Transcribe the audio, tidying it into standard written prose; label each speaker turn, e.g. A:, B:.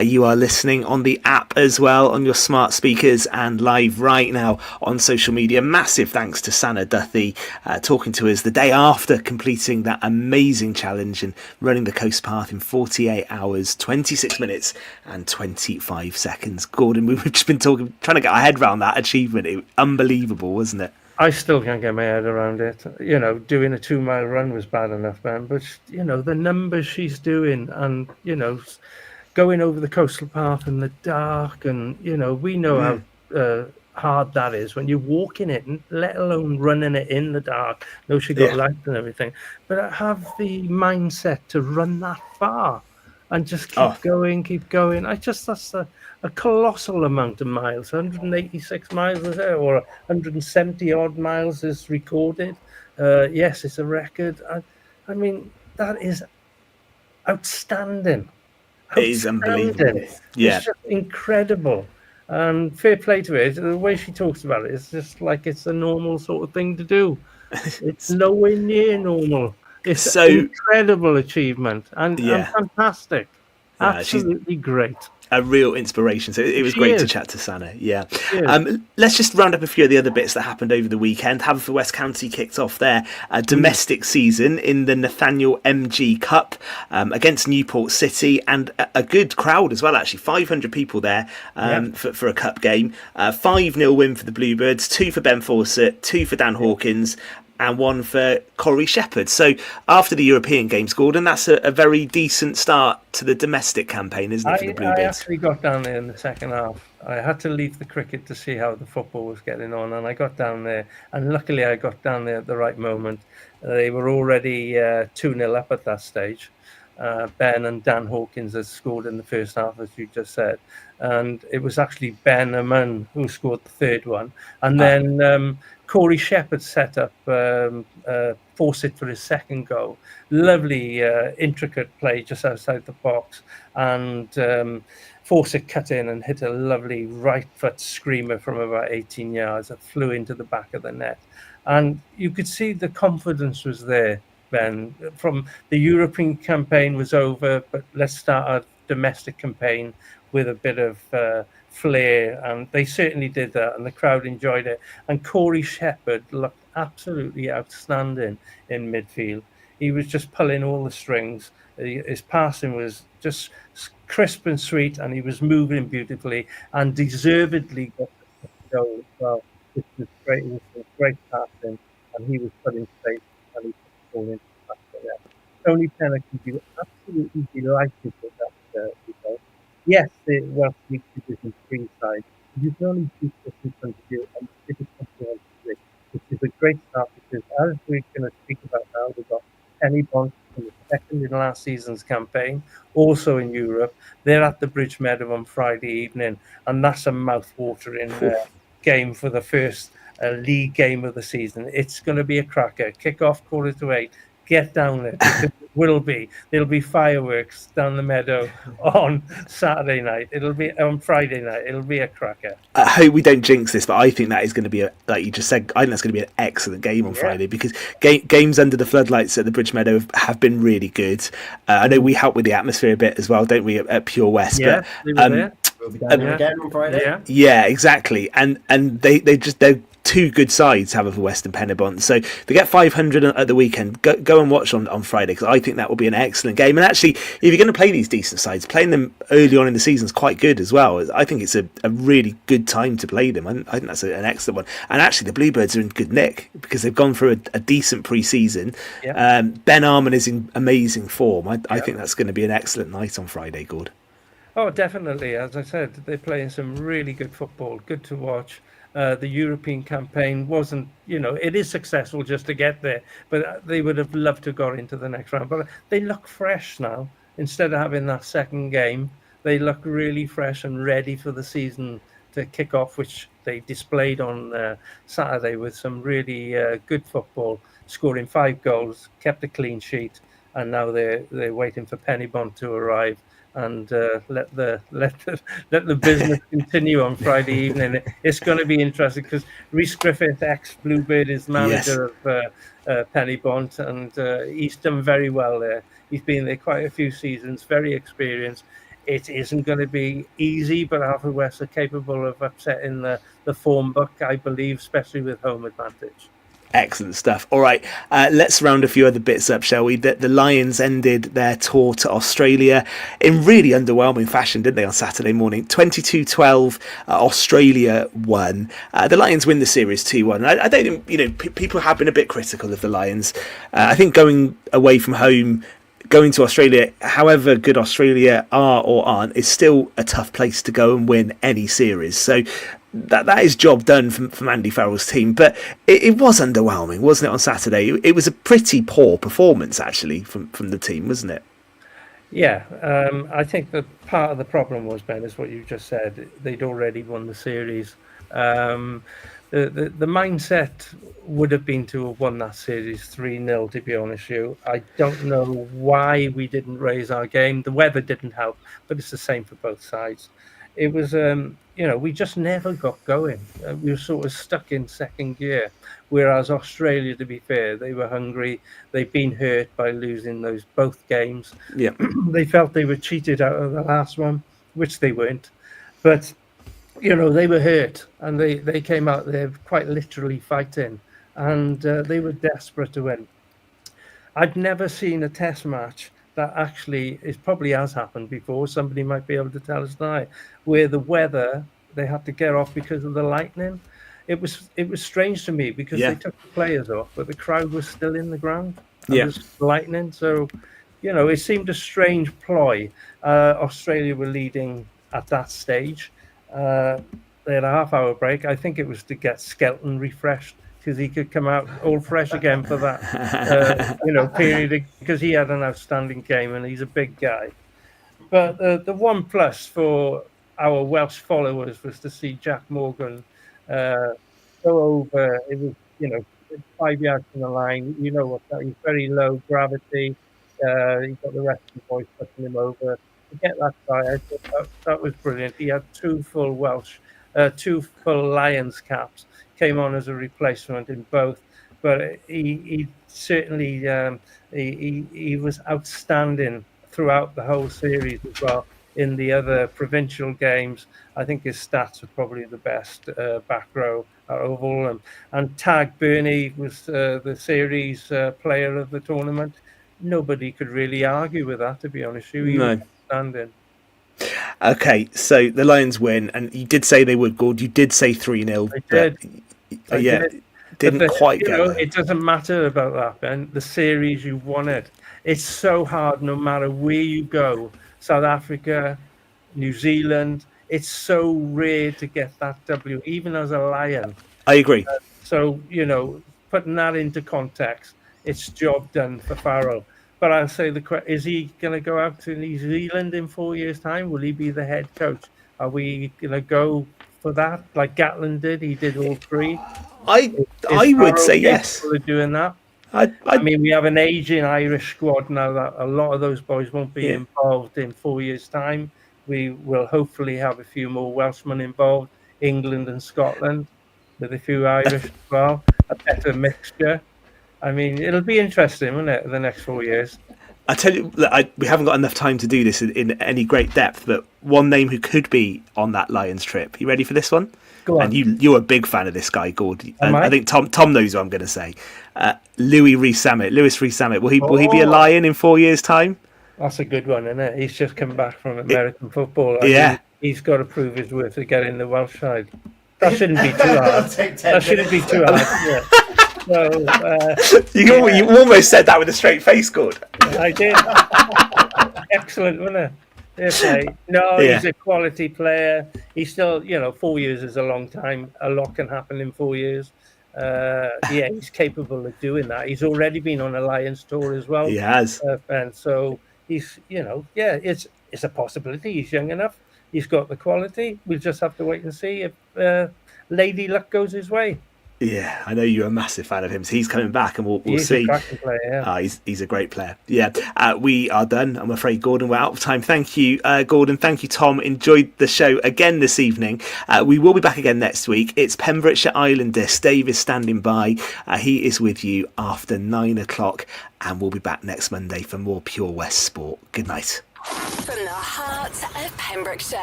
A: You are listening on the app as well, on your smart speakers, and live right now on social media. Massive thanks to Sana Duthie talking to us the day after completing that amazing challenge and running the coast path in 48 hours, 26 minutes and 25 seconds. Gordon, we've just been trying to get our head around that achievement. Unbelievable, wasn't it?
B: I still can't get my head around it. Doing a 2-mile run was bad enough, man. But, the numbers she's doing and, going over the coastal path in the dark, and we know how hard that is when you're walking it, let alone running it in the dark. No, she got lights and everything, but I have the mindset to run that far and just keep going. That's a colossal amount of miles. 186 miles is there, or 170 odd miles is recorded. Yes, it's a record. I mean, that is outstanding.
A: It is unbelievable. Yeah.
B: It's just incredible. And fair play to her. The way she talks about it, it's just like it's a normal sort of thing to do. It's nowhere near normal. It's
A: So
B: an incredible achievement and fantastic. Absolutely great.
A: A real inspiration. So it was great to chat to Sana. Yeah. Let's just round up a few of the other bits that happened over the weekend. Haverfordwest County kicked off their domestic season in the Nathaniel MG Cup against Newport City, and a good crowd as well, actually. 500 people there for a cup game. 5-0 win for the Bluebirds, 2 for Ben Fawcett, 2 for Dan Hawkins, and 1 for Corey Shepherd. So after the European Games, Gordon, that's a very decent start to the domestic campaign, isn't it, for the Bluebirds?
B: I actually got down there in the second half. I had to leave the cricket to see how the football was getting on, and I got down there, and luckily I got down there at the right moment. They were already 2-0 up at that stage. Ben and Dan Hawkins had scored in the first half, as you just said. And it was actually Ben Amon who scored the third one. And then Corey Shepherd set up Fawcett for his second goal. Lovely, intricate play just outside the box. And Fawcett cut in and hit a lovely right foot screamer from about 18 yards that flew into the back of the net. And you could see the confidence was there, Ben. From the European campaign was over, but let's start our domestic campaign with a bit of flair, and they certainly did that, and the crowd enjoyed it. And Corey Shepherd looked absolutely outstanding in midfield. He was just pulling all the strings. His passing was just crisp and sweet, and he was moving beautifully, and deservedly got the goal as well. It was great. It was great passing, and he was put in space, and he put the ball into the back of the net. Tony Penner can be absolutely delighted with that result. Yes, it was the Division 3 side. You can only beat the 222 and it is something, which is a great start, because as we're going to speak about now, we've got Penny Bond from the second in last season's campaign, also in Europe. They're at the Bridge Meadow on Friday evening, and that's a mouth-watering game for the first league game of the season. It's going to be a cracker. Kick off 7:45. Get down there. There'll be fireworks down the meadow on Saturday night. It'll be on Friday night. It'll be a cracker.
A: I hope we don't jinx this, but I think that is going to be, like you just said, I think that's going to be an excellent game on Friday, because games under the floodlights at the Bridge Meadow have been really good. I know we help with the atmosphere a bit as well, don't we, at Pure West?
B: Yeah,
C: we'll be down there again on Friday.
A: Yeah, exactly. And they're two good sides, Haverfordwest and Penybont. So they get 500 at the weekend. Go and watch on Friday, because I think that will be an excellent game. And actually, if you're going to play these decent sides, playing them early on in the season is quite good as well. I think it's a really good time to play them. I think that's an excellent one. And actually, the Bluebirds are in good nick, because they've gone through a decent pre-season. Ben Arman is in amazing form. I think that's going to be an excellent night on Friday, Gord.
B: Oh, definitely. As I said, they're playing some really good football. Good to watch. The European campaign wasn't, it is successful just to get there, but they would have loved to go into the next round. But they look fresh now. Instead of having that second game, they look really fresh and ready for the season to kick off, which they displayed on Saturday with some really good football, scoring 5 goals, kept a clean sheet, and now they're waiting for Penybont to arrive and let the business continue on Friday evening. It's going to be interesting, because Rhys Griffith, ex-Bluebird, is manager of Penybont, and he's done very well there. He's been there quite a few seasons, very experienced. It isn't going to be easy, but Haverford are capable of upsetting the form book, I believe, especially with home advantage.
A: Excellent stuff. All right, let's round a few other bits up, shall we? The Lions ended their tour to Australia in really underwhelming fashion, didn't they, on Saturday morning? 22-12, Australia won. The Lions win the series 2-1. I don't think, people have been a bit critical of the Lions. I think going away from home, going to Australia, however good Australia are or aren't, is still a tough place to go and win any series. So that is job done from Andy Farrell's team, but it was underwhelming, wasn't it, on Saturday? It was a pretty poor performance, actually, from the team, wasn't it?
B: Yeah, I think that part of the problem was, Ben, is what you just said. They'd already won the series. The mindset would have been to have won that series 3-0, to be honest with you. I don't know why we didn't raise our game. The weather didn't help, but it's the same for both sides. It was, we just never got going. We were sort of stuck in second gear. Whereas Australia, to be fair, they were hungry. They've been hurt by losing those both games.
A: Yeah,
B: they felt they were cheated out of the last one, which they weren't. But they were hurt, and they came out there quite literally fighting, and they were desperate to win. I've never seen a test match that actually, it probably has happened before, somebody might be able to tell us now, where the weather, they had to get off because of the lightning. It was strange to me because they took the players off, but the crowd was still in the ground. And
A: yeah.
B: was lightning. So, it seemed a strange ploy. Australia were leading at that stage. They had a half-hour break. I think it was to get Skelton refreshed because he could come out all fresh again for that, period, because he had an outstanding game and he's a big guy. But the one plus for our Welsh followers was to see Jack Morgan go over. It was, 5 yards from the line. You know what? He's very low gravity. He's got the rest of the boys pushing him over. To get that guy, I thought that was brilliant. He had two full Lions caps. Came on as a replacement in both, but he certainly he was outstanding throughout the whole series as well. In the other provincial games, I think his stats are probably the best back row out of all of them. And Tag Burney was the series player of the tournament. Nobody could really argue with that, to be honest with you. He was outstanding.
A: Okay, so the Lions win, and you did say they would, Gord. You did say 3-0.
B: I did.
A: Didn't quite go.
B: It doesn't matter about that, Ben. The series you won it. It's so hard, no matter where you go. South Africa, New Zealand. It's so rare to get that W, even as a Lion.
A: I agree.
B: So putting that into context, it's job done for Farrell. But I'll say is he going to go out to New Zealand in 4 years' time? Will he be the head coach? Are we going to go for that, like Gatland did? He did all three.
A: I would say yes.
B: Doing that. I mean, we have an aging Irish squad now that a lot of those boys won't be involved in 4 years' time. We will hopefully have a few more Welshmen involved, England and Scotland, with a few Irish as well, a better mixture. I mean, it'll be interesting, won't it, the next 4 years?
A: I tell you, we haven't got enough time to do this in any great depth, but one name who could be on that Lions trip. You ready for this one?
B: Go on.
A: And you're a big fan of this guy, Gord. I think Tom knows what I'm going to say. Lewis Rees-Zammit. Will he be a Lion in 4 years' time?
B: That's a good one, isn't it? He's just come back from American football. He's got to prove his worth to get in the Welsh side. That shouldn't be too hard. That shouldn't be too hard. Yeah. So,
A: you almost said that with a straight face, Gord.
B: I did. Excellent, wasn't it? He's a quality player. He's still, 4 years is a long time. A lot can happen in 4 years. He's capable of doing that. He's already been on a Lions tour as well.
A: He has.
B: And so he's, it's a possibility. He's young enough. He's got the quality. We'll just have to wait and see if Lady Luck goes his way.
A: Yeah, I know you're a massive fan of him, so he's coming back, and we'll
B: he's
A: see.
B: A cracking player, yeah.
A: He's a great player. Yeah, we are done. I'm afraid, Gordon, we're out of time. Thank you, Gordon. Thank you, Tom. Enjoyed the show again this evening. We will be back again next week. It's Pembrokeshire Islanders. Dave is standing by. He is with you after 9 o'clock, and we'll be back next Monday for more Pure West Sport. Good night.
D: From the heart of Pembrokeshire.